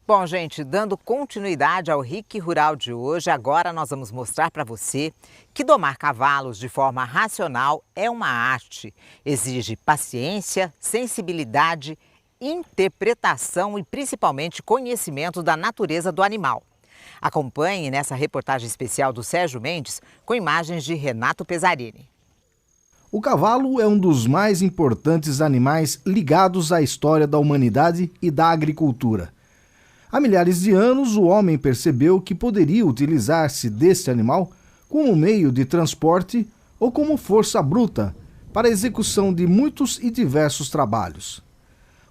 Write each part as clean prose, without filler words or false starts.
Bom, gente, dando continuidade ao RIC Rural de hoje, agora nós vamos mostrar para você que domar cavalos de forma racional é uma arte. Exige paciência, sensibilidade, interpretação e principalmente conhecimento da natureza do animal. Acompanhe nessa reportagem especial do Sérgio Mendes com imagens de Renato Pesarini. O cavalo é um dos mais importantes animais ligados à história da humanidade e da agricultura. Há milhares de anos, o homem percebeu que poderia utilizar-se deste animal como meio de transporte ou como força bruta para a execução de muitos e diversos trabalhos.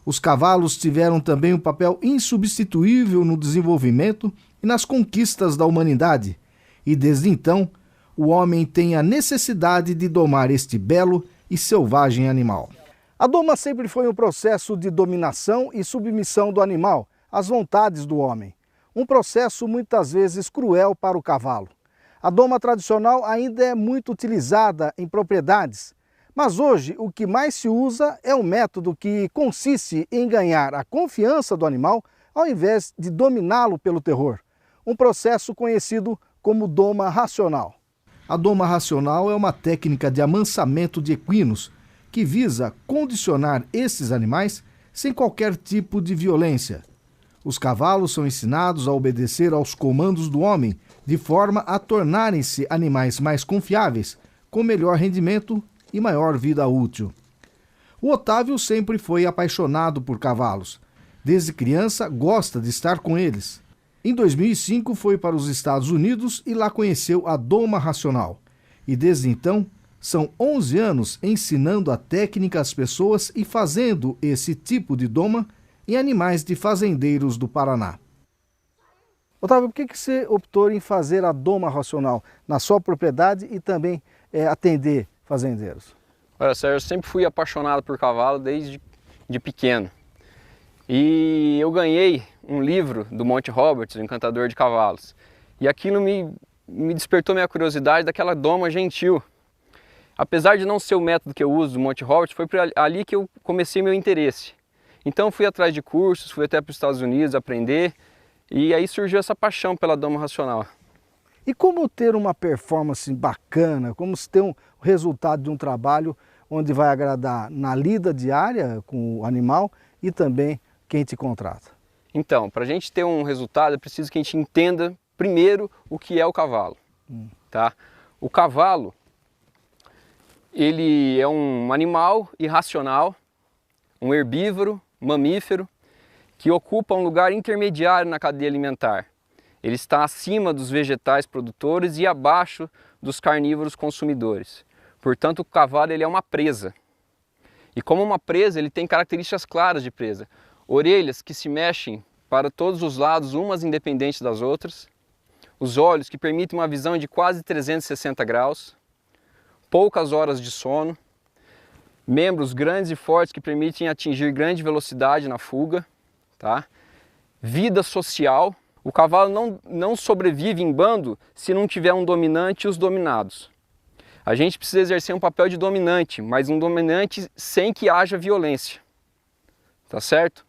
Os cavalos tiveram também um papel insubstituível no desenvolvimento e nas conquistas da humanidade, e desde então, o homem tem a necessidade de domar este belo e selvagem animal. A doma sempre foi um processo de dominação e submissão do animal às vontades do homem, um processo muitas vezes cruel para o cavalo. A doma tradicional ainda é muito utilizada em propriedades, mas hoje o que mais se usa é um método que consiste em ganhar a confiança do animal ao invés de dominá-lo pelo terror, um processo conhecido como doma racional. A doma racional é uma técnica de amansamento de equinos que visa condicionar esses animais sem qualquer tipo de violência. Os cavalos são ensinados a obedecer aos comandos do homem, de forma a tornarem-se animais mais confiáveis, com melhor rendimento e maior vida útil. O Otávio sempre foi apaixonado por cavalos. Desde criança, gosta de estar com eles. Em 2005, foi para os Estados Unidos e lá conheceu a doma racional. E desde então, são 11 anos ensinando a técnica às pessoas e fazendo esse tipo de doma em animais de fazendeiros do Paraná. Otávio, por que você optou em fazer a doma racional na sua propriedade e também atender fazendeiros? Olha, Sérgio, eu sempre fui apaixonado por cavalo desde pequeno. E eu ganhei um livro do Monty Roberts, o Encantador de Cavalos. E aquilo me despertou minha curiosidade daquela doma gentil. Apesar de não ser o método que eu uso do Monty Roberts, foi ali que eu comecei meu interesse. Então fui atrás de cursos, fui até para os Estados Unidos aprender, e aí surgiu essa paixão pela doma racional. E como ter uma performance bacana, como ter um resultado de um trabalho onde vai agradar na lida diária com o animal e também quem te contrata? Então, para a gente ter um resultado é preciso que a gente entenda primeiro o que é o cavalo. Tá? O cavalo, ele é um animal irracional, um herbívoro, mamífero, que ocupa um lugar intermediário na cadeia alimentar. Ele está acima dos vegetais produtores e abaixo dos carnívoros consumidores. Portanto, o cavalo ele é uma presa. E como uma presa, ele tem características claras de presa. Orelhas que se mexem para todos os lados, umas independentes das outras. Os olhos que permitem uma visão de quase 360 graus. Poucas horas de sono. Membros grandes e fortes que permitem atingir grande velocidade na fuga. Tá? Vida social. O cavalo não sobrevive em bando se não tiver um dominante e os dominados. A gente precisa exercer um papel de dominante, mas um dominante sem que haja violência. Tá certo?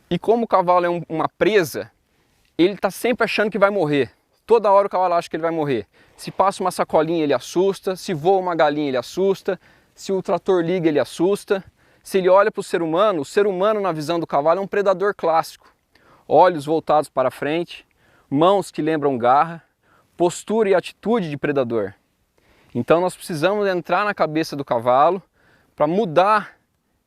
E como o cavalo é uma presa, ele está sempre achando que vai morrer. Toda hora o cavalo acha que ele vai morrer. Se passa uma sacolinha, ele assusta. Se voa uma galinha, ele assusta. Se o trator liga, ele assusta. Se ele olha para o ser humano na visão do cavalo é um predador clássico. Olhos voltados para frente, mãos que lembram garra, postura e atitude de predador. Então nós precisamos entrar na cabeça do cavalo para mudar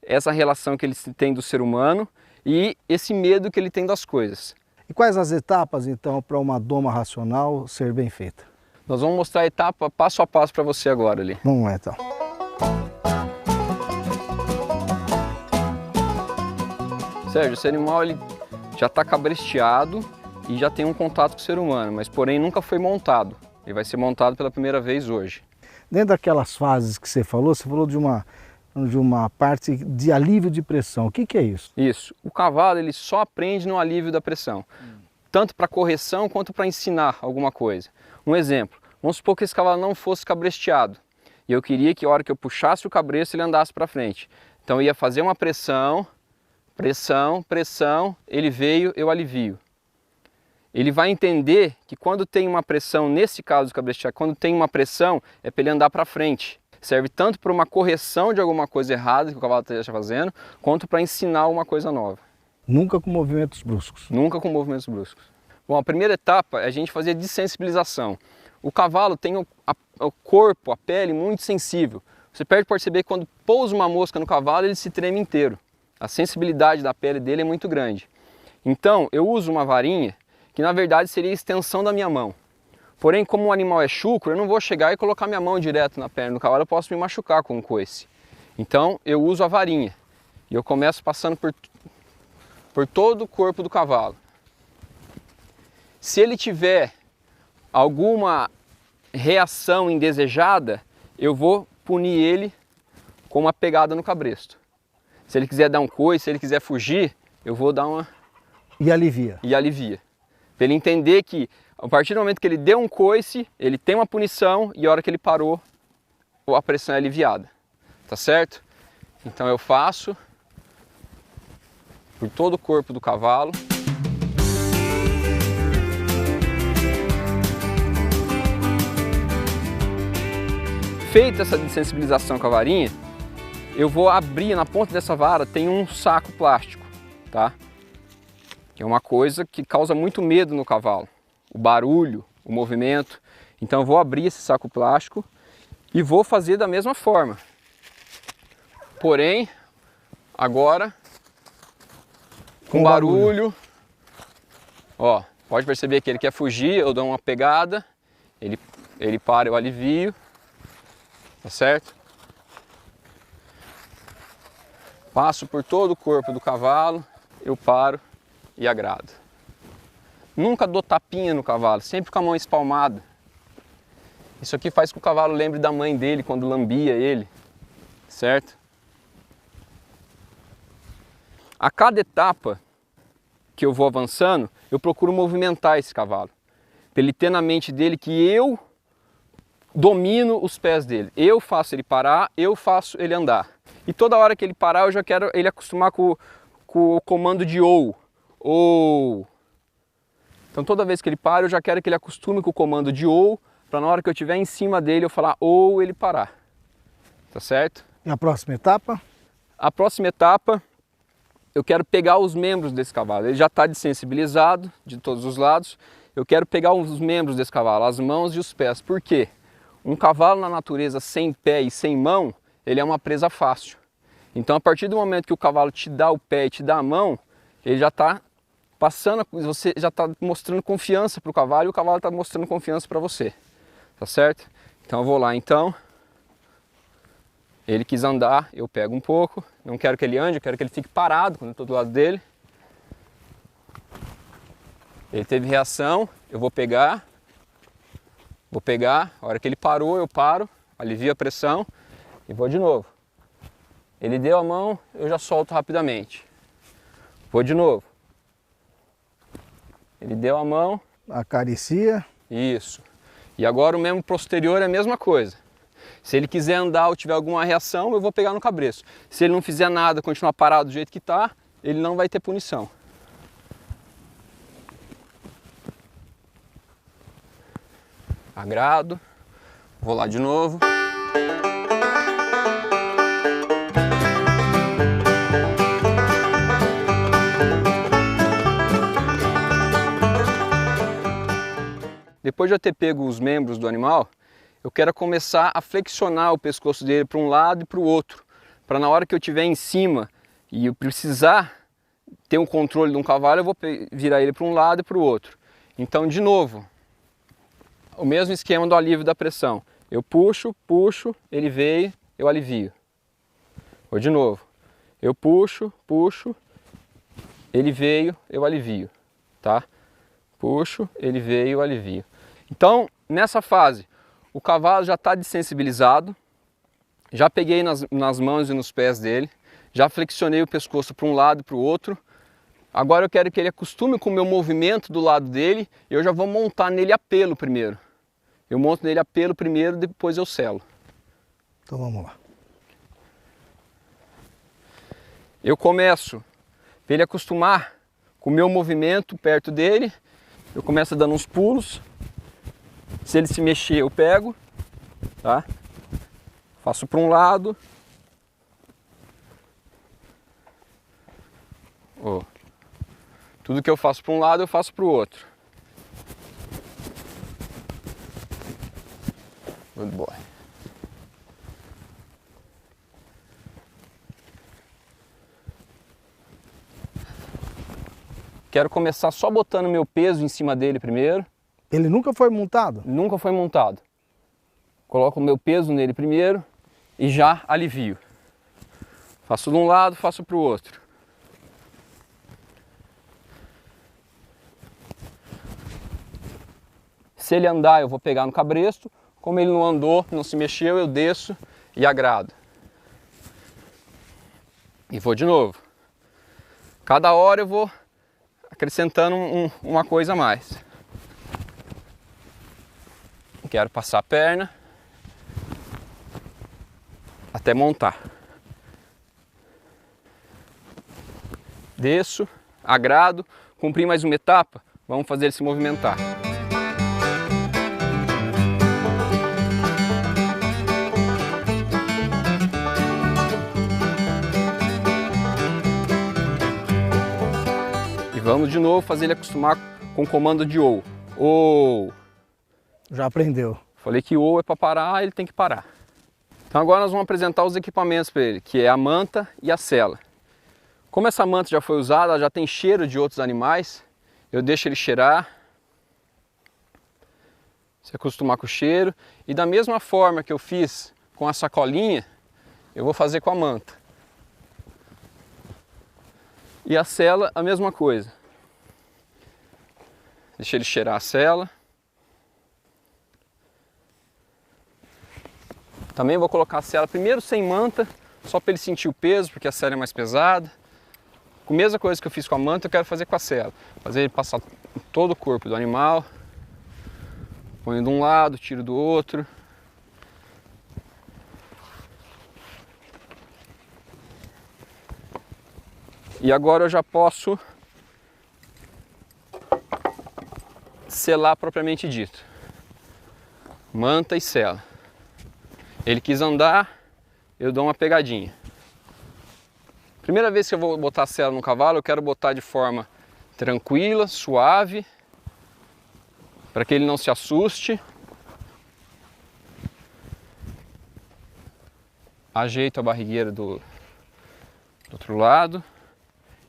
essa relação que ele tem do ser humano e esse medo que ele tem das coisas. E quais as etapas então para uma doma racional ser bem feita? Nós vamos mostrar a etapa passo a passo para você agora ali. Vamos lá então. Sérgio, esse animal ele já está cabresteado e já tem um contato com o ser humano, mas porém nunca foi montado. Ele vai ser montado pela primeira vez hoje. Dentro daquelas fases que você falou de uma parte de alívio de pressão. O que é isso? Isso. O cavalo ele só aprende no alívio da pressão, tanto para correção quanto para ensinar alguma coisa. Um exemplo, vamos supor que esse cavalo não fosse cabresteado e eu queria que a hora que eu puxasse o cabresto ele andasse para frente. Então eu ia fazer uma pressão Pressão, pressão, ele veio, eu alivio. Ele vai entender que quando tem uma pressão, nesse caso do cabrestear, quando tem uma pressão, é para ele andar para frente. Serve tanto para uma correção de alguma coisa errada que o cavalo esteja fazendo, quanto para ensinar uma coisa nova. Nunca com movimentos bruscos. Nunca com movimentos bruscos. Bom, a primeira etapa é a gente fazer a dessensibilização. O cavalo tem o corpo, a pele muito sensível. Você pode perceber que quando pousa uma mosca no cavalo, ele se treme inteiro. A sensibilidade da pele dele é muito grande. Então, eu uso uma varinha que na verdade seria a extensão da minha mão. Porém, como o animal é chucro, eu não vou chegar e colocar minha mão direto na perna do cavalo, eu posso me machucar com um coice. Então, eu uso a varinha e eu começo passando por todo o corpo do cavalo. Se ele tiver alguma reação indesejada, eu vou punir ele com uma pegada no cabresto. Se ele quiser dar um coice, se ele quiser fugir, eu vou dar uma... E alivia. E alivia. Para ele entender que, a partir do momento que ele deu um coice, ele tem uma punição e a hora que ele parou, a pressão é aliviada. Tá certo? Então eu faço por todo o corpo do cavalo. Feita essa desensibilização com a varinha, eu vou abrir, na ponta dessa vara tem um saco plástico, tá? Que é uma coisa que causa muito medo no cavalo. O barulho, o movimento. Então eu vou abrir esse saco plástico e vou fazer da mesma forma. Porém, agora com barulho. Ó, pode perceber que ele quer fugir, eu dou uma pegada, ele para, eu alivio. Tá certo? Passo por todo o corpo do cavalo, eu paro e agrado. Nunca dou tapinha no cavalo, sempre com a mão espalmada. Isso aqui faz com que o cavalo lembre da mãe dele quando lambia ele, certo? A cada etapa que eu vou avançando, eu procuro movimentar esse cavalo. Para ele ter na mente dele que eu domino os pés dele. Eu faço ele parar, eu faço ele andar. E toda hora que ele parar, eu já quero ele acostumar com o comando de ou. Então toda vez que ele para, eu já quero que ele acostume com o comando de ou, para na hora que eu estiver em cima dele, eu falar ou, ele parar. Tá certo? E a próxima etapa? A próxima etapa, eu quero pegar os membros desse cavalo. Ele já está desensibilizado de todos os lados. Eu quero pegar os membros desse cavalo, as mãos e os pés. Por quê? Um cavalo na natureza sem pé e sem mão, ele é uma presa fácil. Então a partir do momento que o cavalo te dá o pé e te dá a mão, ele já está passando, você já está mostrando confiança para o cavalo e o cavalo está mostrando confiança para você. Tá certo? Então eu vou lá então. Ele quis andar, eu pego um pouco. Não quero que ele ande, eu quero que ele fique parado quando eu estou do lado dele. Ele teve reação, eu vou pegar. A hora que ele parou, eu paro, alivio a pressão e vou de novo. Ele deu a mão, eu já solto rapidamente. Vou de novo. Ele deu a mão. Acaricia. Isso. E agora o membro posterior é a mesma coisa. Se ele quiser andar ou tiver alguma reação, eu vou pegar no cabresto. Se ele não fizer nada, continuar parado do jeito que está, ele não vai ter punição. Agrado, vou lá de novo. Depois de eu ter pego os membros do animal, eu quero começar a flexionar o pescoço dele para um lado e para o outro, para na hora que eu estiver em cima e eu precisar ter um controle de um cavalo, eu vou virar ele para um lado e para o outro. Então, de novo, o mesmo esquema do alívio da pressão. Eu puxo, ele veio, eu alivio. Vou de novo. Eu puxo, ele veio, eu alivio. Tá? Puxo, ele veio, eu alivio. Então, nessa fase, o cavalo já está desensibilizado. Já peguei nas mãos e nos pés dele. Já flexionei o pescoço para um lado e para o outro. Agora eu quero que ele acostume com o meu movimento do lado dele. E eu já vou montar nele a pelo primeiro. Eu monto nele a pelo primeiro, depois eu selo. Então vamos lá. Eu começo Para ele acostumar com o meu movimento perto dele, eu começo dando uns pulos. Se ele se mexer, eu pego, tá? Faço para um lado. Oh. Tudo que eu faço para um lado, eu faço para o outro. Good boy. Quero começar só botando meu peso em cima dele primeiro. Ele nunca foi montado? Nunca foi montado. Coloco o meu peso nele primeiro e já alivio. Faço de um lado, faço para o outro. Se ele andar, eu vou pegar no cabresto. Como ele não andou, não se mexeu, eu desço e agrado. E vou de novo. Cada hora eu vou acrescentando uma coisa a mais. Quero passar a perna até montar. Desço, agrado, cumpri mais uma etapa, vamos fazer ele se movimentar. E vamos de novo fazer ele acostumar com o comando de ou. Ou. Já aprendeu. Falei que ou é para parar, ele tem que parar. Então agora nós vamos apresentar os equipamentos para ele, que é a manta e a sela. Como essa manta já foi usada, ela já tem cheiro de outros animais, eu deixo ele cheirar, se acostumar com o cheiro. E da mesma forma que eu fiz com a sacolinha, eu vou fazer com a manta. E a sela, a mesma coisa. Deixa ele cheirar a sela. Também vou colocar a sela primeiro sem manta, só para ele sentir o peso, porque a sela é mais pesada. A mesma coisa que eu fiz com a manta, eu quero fazer com a sela. Fazer ele passar todo o corpo do animal. Ponho de um lado, tiro do outro. E agora eu já posso selar propriamente dito. Manta e sela. Ele quis andar, eu dou uma pegadinha. Primeira vez que eu vou botar a sela no cavalo, eu quero botar de forma tranquila, suave, para que ele não se assuste. Ajeito a barrigueira do outro lado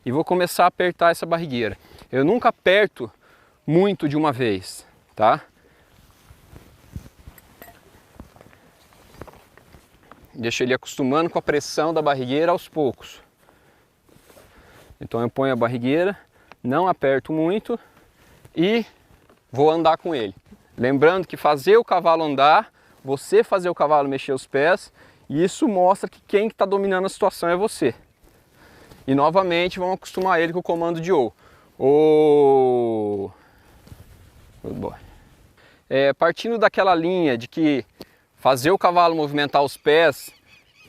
e vou começar a apertar essa barrigueira. Eu nunca aperto muito de uma vez, tá? Deixo ele acostumando com a pressão da barrigueira aos poucos. Então eu ponho a barrigueira, não aperto muito e vou andar com ele. Lembrando que fazer o cavalo andar, você fazer o cavalo mexer os pés, isso mostra que quem está dominando a situação é você. E novamente vamos acostumar ele com o comando de ou. Ou. Good boy. Partindo daquela linha de que fazer o cavalo movimentar os pés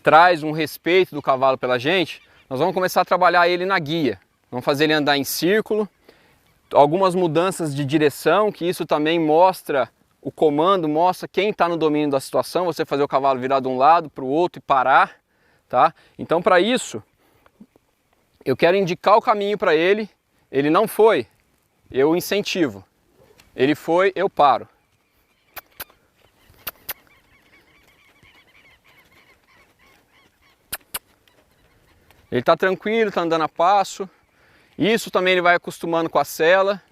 traz um respeito do cavalo pela gente, nós vamos começar a trabalhar ele na guia. Vamos fazer ele andar em círculo, algumas mudanças de direção, que isso também mostra o comando, mostra quem está no domínio da situação, você fazer o cavalo virar de um lado para o outro e parar, tá? Então para isso, eu quero indicar o caminho para ele, ele não foi, eu incentivo, ele foi, eu paro. Ele está tranquilo, está andando a passo. Isso também ele vai acostumando com a sela.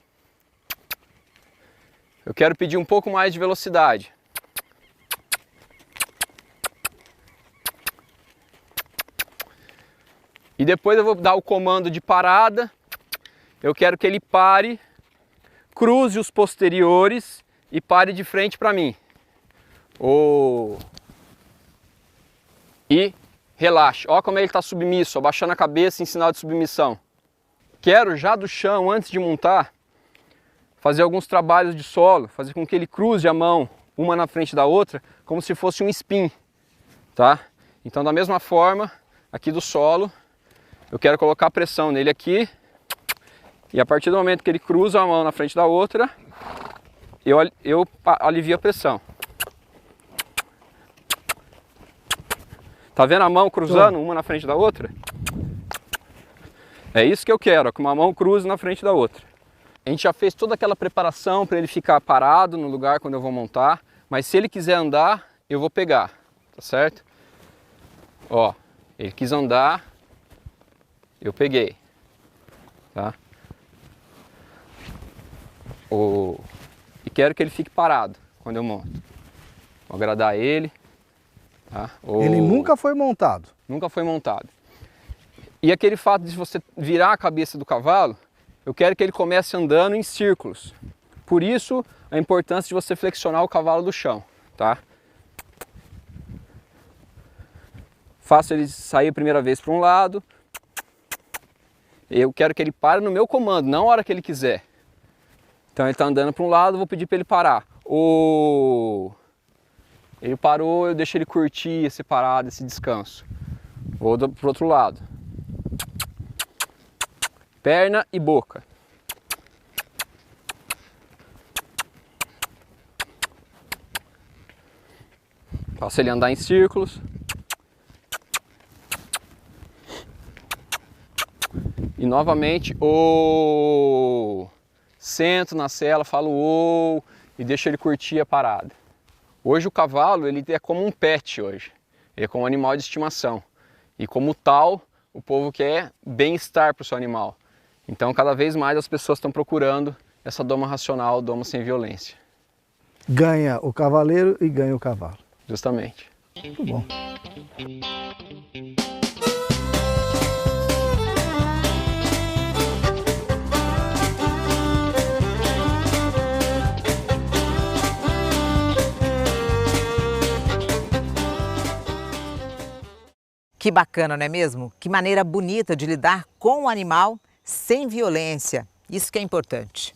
Eu quero pedir um pouco mais de velocidade. E depois eu vou dar o comando de parada. Eu quero que ele pare, cruze os posteriores e pare de frente para mim. E relaxe. Olha como ele está submisso, abaixando a cabeça em sinal de submissão. Quero já do chão, antes de montar, fazer alguns trabalhos de solo, fazer com que ele cruze a mão uma na frente da outra, como se fosse um spin, tá? Então da mesma forma, aqui do solo, eu quero colocar pressão nele aqui, e a partir do momento que ele cruza a mão na frente da outra, eu alivio a pressão. Tá vendo a mão cruzando uma na frente da outra? É isso que eu quero, ó, que uma mão cruze na frente da outra. A gente já fez toda aquela preparação para ele ficar parado no lugar quando eu vou montar, mas se ele quiser andar, eu vou pegar, tá certo? Ó, ele quis andar, eu peguei, tá? E quero que ele fique parado quando eu monto. Vou agradar ele. Tá? Ele nunca foi montado? Nunca foi montado. E aquele fato de você virar a cabeça do cavalo, eu quero que ele comece andando em círculos. Por isso, a importância de você flexionar o cavalo do chão, tá? Faço ele sair a primeira vez para um lado. Eu quero que ele pare no meu comando, não a hora que ele quiser. Então ele está andando para um lado, eu vou pedir para ele parar. Ele parou, eu deixo ele curtir esse parado, esse descanso. Vou para o outro lado. Perna e boca. Faço ele andar em círculos. E novamente, sento na sela, falo e deixo ele curtir a parada. Hoje o cavalo ele é como um pet hoje. Ele é como um animal de estimação. E como tal, o povo quer bem-estar para o seu animal. Então cada vez mais as pessoas estão procurando essa doma racional, doma sem violência. Ganha o cavaleiro e ganha o cavalo. Justamente. Muito bom. Que bacana, não é mesmo? Que maneira bonita de lidar com o animal sem violência. Isso que é importante.